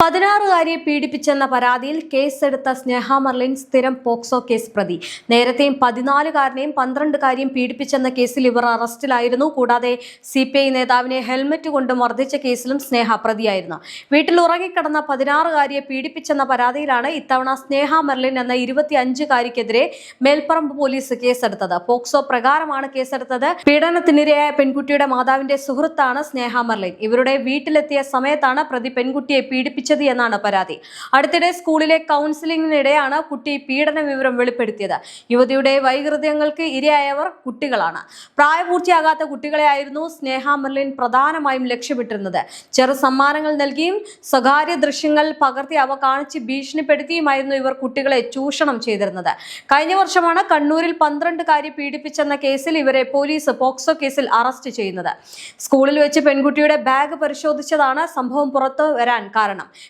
16-കാരിയെ പീഡിപ്പിച്ചെന്ന പരാതിയിൽ കേസെടുത്ത സ്നേഹ മെർലിൻ സ്ഥിരം പോക്സോ കേസ് പ്രതി. നേരത്തെയും 14-കാരനെയും 12-കാരിയും പീഡിപ്പിച്ചെന്ന കേസിൽ ഇവർ അറസ്റ്റിലായിരുന്നു. കൂടാതെ CPI നേതാവിനെ ഹെൽമറ്റ് കൊണ്ട് മർദ്ദിച്ച കേസിലും സ്നേഹ പ്രതിയായിരുന്നു. വീട്ടിൽ ഉറങ്ങിക്കിടന്ന 16-കാരിയെ പീഡിപ്പിച്ചെന്ന പരാതിയിലാണ് ഇത്തവണ സ്നേഹ മെർലിൻ എന്ന 25-കാരിക്കെതിരെ മേൽപ്പറമ്പ് പോലീസ് കേസെടുത്തത്. പോക്സോ പ്രകാരമാണ് കേസെടുത്തത്. പീഡനത്തിനിരയായ പെൺകുട്ടിയുടെ മാതാവിന്റെ സുഹൃത്താണ് സ്നേഹ മെർലിൻ. ഇവരുടെ വീട്ടിലെത്തിയ സമയത്താണ് പ്രതി പെൺകുട്ടിയെ പീഡിപ്പിച്ചത് എന്നാണ് പരാതി. അടുത്തിടെ സ്കൂളിലെ കൗൺസിലിംഗിനിടെയാണ് കുട്ടി പീഡന വിവരം വെളിപ്പെടുത്തിയത്. യുവതിയുടെ വൈകൃതങ്ങൾക്ക് ഇരയായവർ കുട്ടികളാണ്. പ്രായപൂർത്തിയാകാത്ത കുട്ടികളെയായിരുന്നു സ്നേഹ മെർലിൻ പ്രധാനമായും ലക്ഷ്യമിട്ടിരുന്നത്. ചെറു സമ്മാനങ്ങൾ നൽകിയും സ്വകാര്യ ദൃശ്യങ്ങൾ പകർത്തി അവ കാണിച്ച് ഭീഷണിപ്പെടുത്തിയുമായിരുന്നു ഇവർ കുട്ടികളെ ചൂഷണം ചെയ്തിരുന്നത്. കഴിഞ്ഞ വർഷമാണ് കണ്ണൂരിൽ 12-കാരി പീഡിപ്പിച്ചെന്ന കേസിൽ ഇവരെ പോലീസ് പോക്സോ കേസിൽ അറസ്റ്റ് ചെയ്യുന്നത്. സ്കൂളിൽ വെച്ച് പെൺകുട്ടിയുടെ ബാഗ് പരിശോധിച്ചതാണ് സംഭവം പുറത്തു വരാൻ കാരണം.